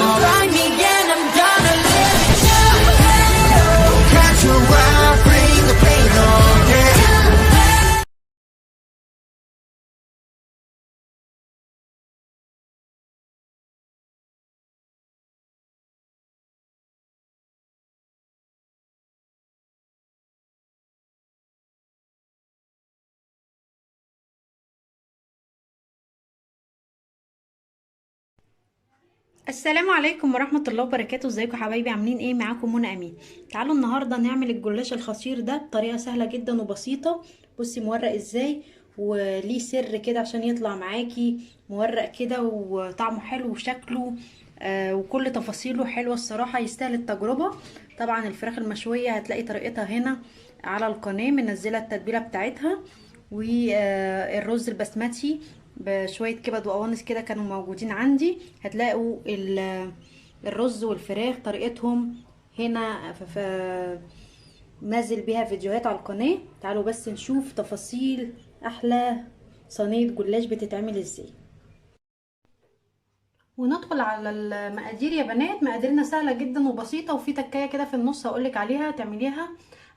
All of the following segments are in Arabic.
like me and I'm gonna live it up. Catch a wild, bring the pain on, yeah. السلام عليكم ورحمة الله وبركاته. ازيكم حبايبي؟ عاملين ايه؟ معاكم منى امين. تعالوا النهاردة نعمل الجلاش الخطير ده بطريقة سهلة جدا وبسيطة. بصي مورق ازاي، وليه سر كده عشان يطلع معاكي مورق كده وطعمه حلو وشكله وكل تفاصيله حلوة الصراحة، يستاهل التجربة. طبعا الفراخ المشوية هتلاقي طريقتها هنا على القناة، منزلة التتبيلة بتاعتها. والرز البسمتي بشوية كبد وقوانص كده كانوا موجودين عندي. هتلاقوا الرز والفراخ طريقتهم هنا نازل بيها فيديوهات على القناة. تعالوا بس نشوف تفاصيل احلى صينية جلاش بتتعمل ازاي، وندخل على المقادير يا بنات. مقاديرنا سهلة جدا وبسيطة، وفي تكاية كده في النص هقولك عليها تعمليها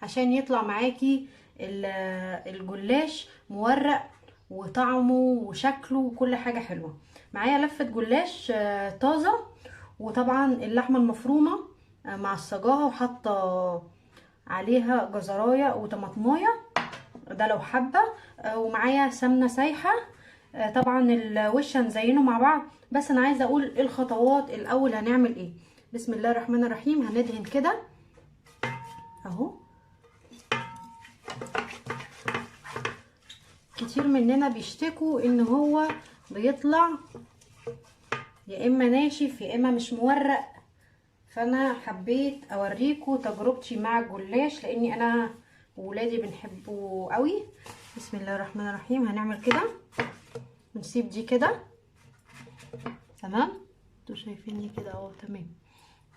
عشان يطلع معاكي الجلاش مورق وطعمه وشكله وكل حاجة حلوة. معايا لفة جلاش طازة، وطبعا اللحمة المفرومة معصجاها وحاطة عليها جزراية وطماطمايه، ده لو حابة. ومعايا سمنة سايحة. طبعا الوش هنزينه مع بعض، بس انا عايزة اقول الخطوات الاول هنعمل ايه. بسم الله الرحمن الرحيم. هندهن كده اهو. كتير مننا بيشتكوا ان هو بيطلع يا اما ناشف يا اما مش مورق، فانا حبيت اوريكم تجربتي مع الجلاش لاني انا وولادي بنحبه قوي. بسم الله الرحمن الرحيم. هنعمل كده، نسيب دي كده تمام. انتوا شايفيني كده اهو تمام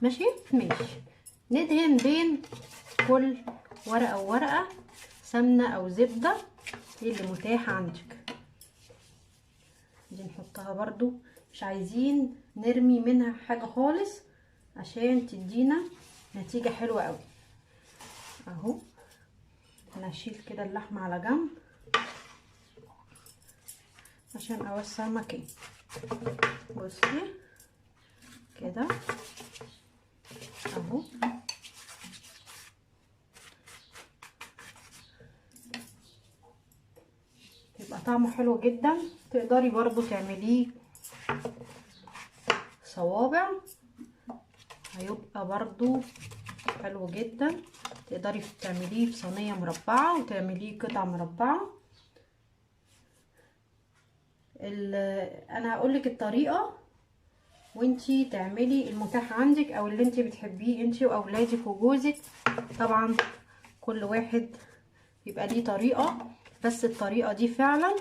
ماشي. ندهن بين كل ورقة وورقة سمنة او زبدة، دي اللي متاحة عندك. دي نحطها برضو، مش عايزين نرمي منها حاجة خالص عشان تدينا نتيجة حلوة قوي اهو. انا هشيل كده اللحمة على جنب عشان اوسع مكان. بصي كده اهو. يبقى طعمه حلو جدا. تقدري برضو تعمليه صوابع، هيبقى برضو حلو جدا. تقدري تعمليه في صينية مربعة وتعمليه قطع مربعة. انا هقولك الطريقة وانتي تعملي المتاح عندك او اللي انتي بتحبيه انتي واولادك وجوزك. طبعا كل واحد يبقى ليه طريقة، بس الطريقة دي فعلا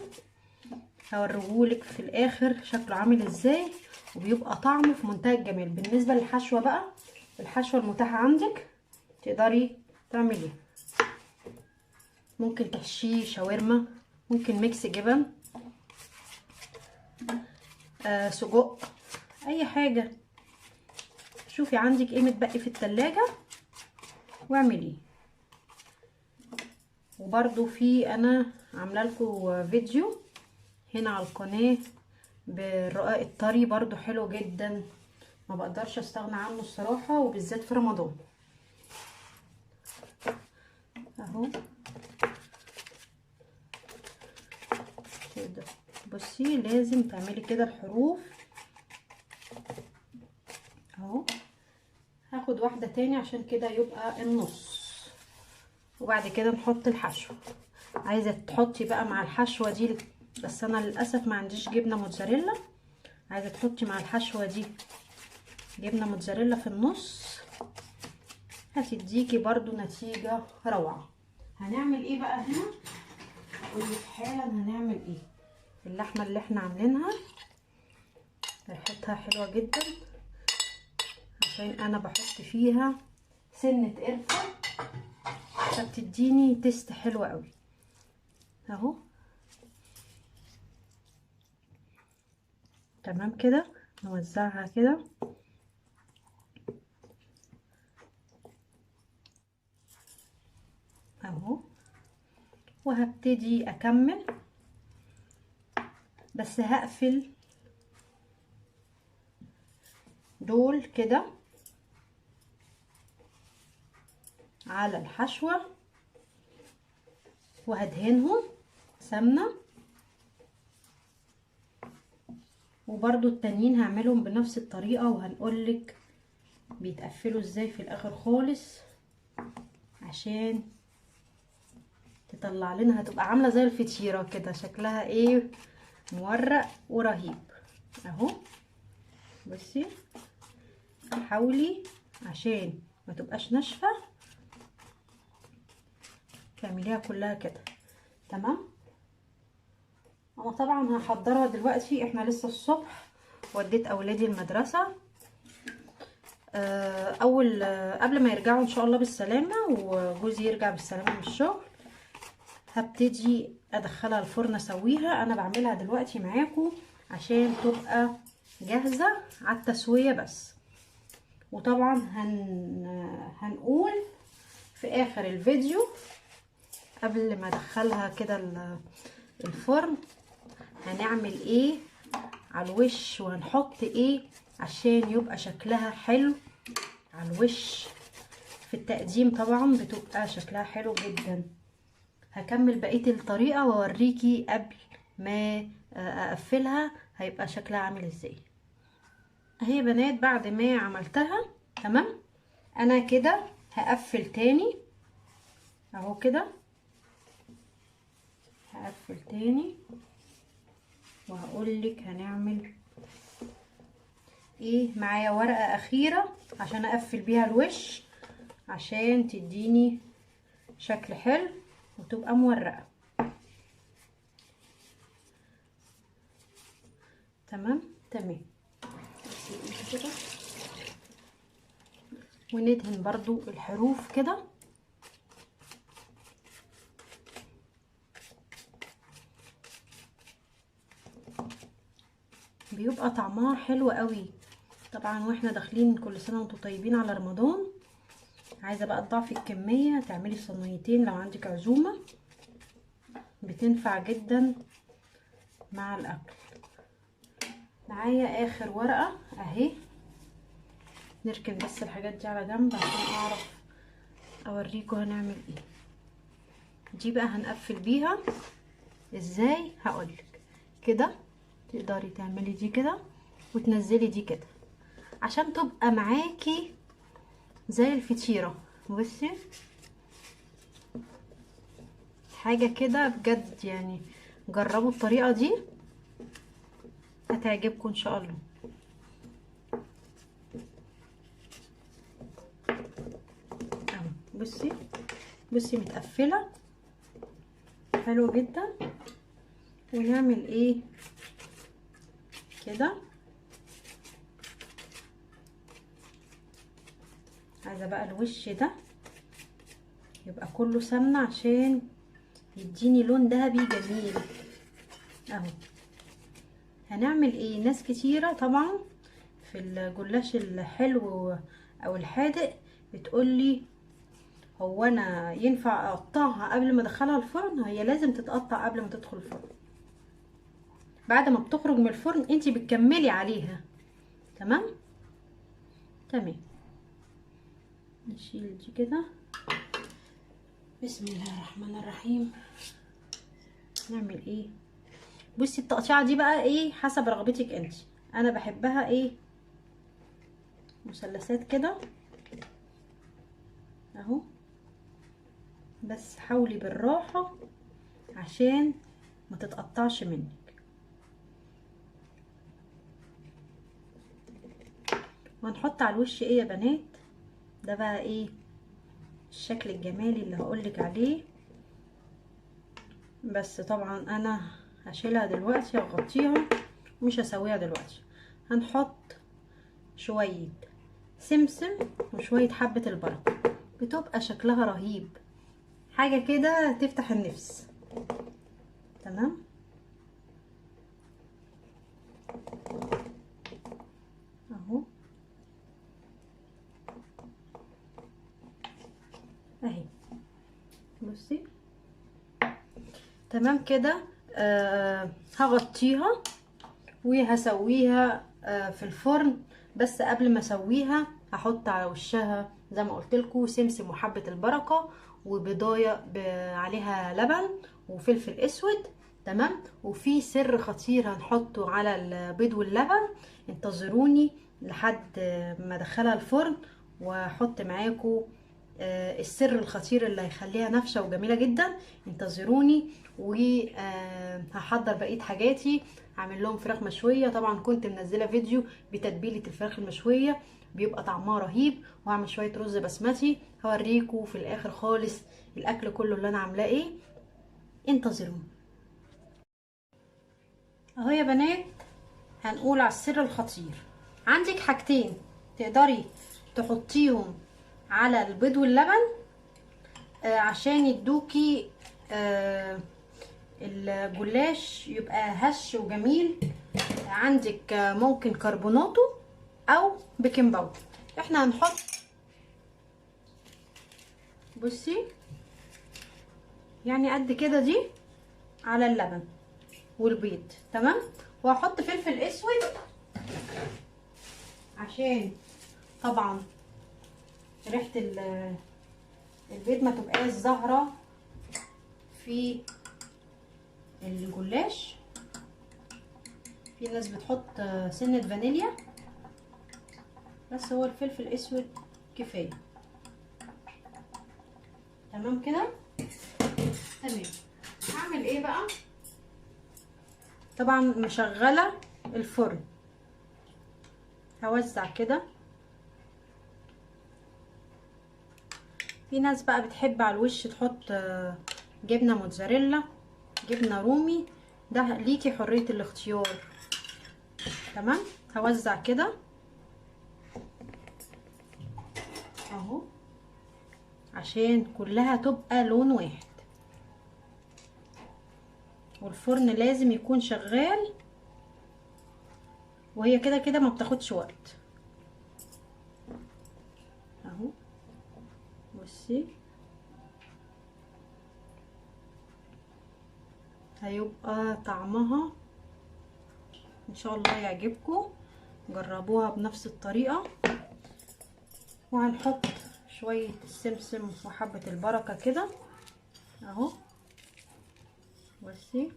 هوريهولك في الاخر شكله عامل ازاي، وبيبقى طعمه في منتهى الجمال. بالنسبة للحشوة بقى، الحشوة المتاحة عندك تقدري تعمليها. ممكن تحشيه شاورما، ممكن ميكس جبن، سجق، اي حاجة. شوفي عندك ايه متبقي في التلاجة واعمليه. وبرده في انا عامله لكم فيديو هنا على القناه بالرقاق الطري، برضو حلو جدا، ما بقدرش استغنى عنه الصراحه، وبالذات في رمضان اهو كده. بصي لازم تعملي كده الحروف اهو. هاخد واحده تاني عشان كده يبقى النص، وبعد كده نحط الحشو. عايزه تحطي بقى مع الحشوه دي، بس انا للاسف ما عنديش جبنه موتزاريلا. عايزه تحطي مع الحشوه دي جبنه موتزاريلا في النص، هتديكي برضو نتيجه روعه. هنعمل ايه بقى هنا؟ اقولك حالا هنعمل ايه. اللحمه اللي احنا عاملينها ريحتها حلوه جدا عشان انا بحط فيها سنه قرفه، فبتديني تيست حلو قوي اهو. تمام كده، نوزعها كده اهو. وهبتدي اكمل، بس هقفل دول كده على الحشوة وهدهنهم سمنة، وبرضو التانيين هعملهم بنفس الطريقة وهنقولك بيتقفلوا ازاي في الاخر خالص، عشان تطلع لنا هتبقى عاملة زي الفطيرة كده، شكلها ايه مورق ورهيب اهو. بصي حاولي عشان ما تبقاش ناشفة تعمليها كلها كده تمام. انا طبعا هحضرها دلوقتي، احنا لسه الصبح وديت اولادي المدرسة، قبل ما يرجعوا ان شاء الله بالسلامة وجوزي يرجع بالسلامة من الشغل هبتدي ادخلها الفرن اسويها. انا بعملها دلوقتي معاكم عشان تبقى جاهزة على التسوية بس. وطبعا هنقول في اخر الفيديو قبل ما ادخلها كده الفرن هنعمل ايه على الوش وهنحط ايه عشان يبقى شكلها حلو على الوش. في التقديم طبعا بتبقى شكلها حلو جدا. هكمل بقية الطريقة واوريكي قبل ما اقفلها هيبقى شكلها عامل ازاي. اهي يا بنات بعد ما عملتها تمام، انا كده هقفل تاني اهو كده، هقفل تاني وهقولك هنعمل ايه. معايا ورقة اخيرة عشان اقفل بيها الوش عشان تديني شكل حلو وتبقى مورقة تمام. وندهن برضو الحروف كده بيبقى طعمها حلو قوي طبعا. واحنا داخلين كل سنة وانتم طيبين على رمضان. عايزة بقى تضاعفي الكمية تعملي صينيتين لو عندك عزومة، بتنفع جدا مع الاكل. معايا اخر ورقة اهي، نركن بس الحاجات دي على جنب عشان اعرف اوريكم هنعمل ايه. دي بقى هنقفل بيها ازاي هقولك كده. تقدري تعملي دي كده وتنزلي دي كده عشان تبقى معاكي زي الفطيرة. بصي حاجة كده بجد، يعني جربوا الطريقة دي هتعجبكم ان شاء الله. بصي متقفلة حلو جدا. ونعمل ايه كده، عايزة بقى الوش ده يبقى كله سمنة عشان يديني لون ذهبي جميل اهو. هنعمل ايه، ناس كتيرة طبعا في الجلاش الحلو او الحادق بتقولي هو انا ينفع اقطعها قبل ما ادخلها الفرن؟ هي لازم تتقطع قبل ما تدخل الفرن، بعد ما بتخرج من الفرن انتي بتكملي عليها تمام. نشيل دي كده. بسم الله الرحمن الرحيم. نعمل ايه، بصي التقطيعه دي بقى ايه حسب رغبتك انت. انا بحبها ايه مثلثات كده اهو، بس حاولي بالراحه عشان ما تتقطعش منك. وهنحط على الوش ايه يا بنات، ده بقى ايه الشكل الجمالي اللي هقولك عليه. بس طبعا انا هشيلها دلوقتي هغطيها مش هسويها دلوقتي. هنحط شوية سمسم وشوية حبة البركة، بتبقى شكلها رهيب، حاجة كده تفتح النفس تمام. اهو اهي بصي تمام كده. هغطيها وهسويها في الفرن. بس قبل ما اسويها هحط على وشها زي ما قلت لكم سمسم وحبه البركه وبضايه عليها لبن وفلفل اسود. تمام. وفي سر خطير هنحطه على البيض واللبن، انتظروني لحد ما ادخلها الفرن واحط معاكم السر الخطير اللي هيخليها نافشه وجميله جدا. انتظروني. وهحضر بقيه حاجاتي. هعمل لهم فراخ مشويه، طبعا كنت منزله فيديو بتتبيله الفراخ المشويه بيبقى طعمها رهيب. وهعمل شويه رز بسمتي هوريكم في الاخر خالص الاكل كله اللي انا عاملاه ايه. انتظروني. اهو يا بنات هنقول على السر الخطير. عندك حاجتين تقدري تحطيهم على البيض واللبن عشان يدوكي الجلاش يبقى هش وجميل. عندك ممكن كربوناتو او بيكنج باودر. احنا هنحط بصي يعني قد كده دي على اللبن والبيض. تمام. وهحط فلفل اسود عشان طبعا ريحه البيض ما تبقاش ظاهره في الجلاش. في ناس بتحط سنه فانيليا بس هو الفلفل الاسود كفايه. تمام كده. تمام. هعمل ايه بقى؟ طبعا مشغله الفرن. هوزع كده. في ناس بقى بتحب على الوش تحط جبنه موتزاريلا، جبنه رومي، ده ليكي حريه الاختيار. تمام. هوزع كده اهو عشان كلها تبقى لون واحد. والفرن لازم يكون شغال وهي كده كده ما بتاخدش وقت اهو. بصي هيبقى طعمها ان شاء الله يعجبكم. جربوها بنفس الطريقه. وهنحط شويه السمسم وحبه البركه كده اهو. بصي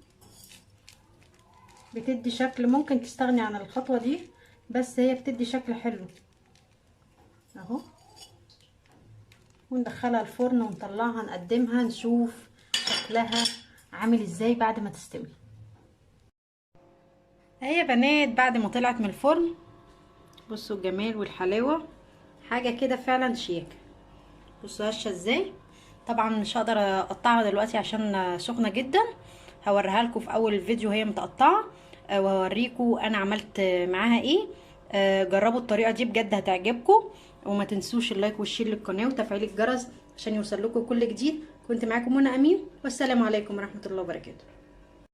بتدي شكل، ممكن تستغني عن الخطوه دي بس هي بتدي شكل حلو اهو. وندخلها الفرن ونطلعها نقدمها نشوف شكلها عامل ازاي بعد ما تستوي. اهي يا بنات بعد ما طلعت من الفرن بصوا الجمال والحلاوه، حاجه كده فعلا شيك. بصوا هشه ازاي. طبعا مش هقدر اقطعها دلوقتي عشان سخنه جدا. هوريها لكم في اول الفيديو هي متقطعه وهوريكم انا عملت معاها ايه. جربوا الطريقه دي بجد هتعجبكم. وما تنسوش اللايك والشير للقناه وتفعيل الجرس عشان يوصل لكم كل جديد. كنت معاكم منى امين والسلام عليكم ورحمه الله وبركاته.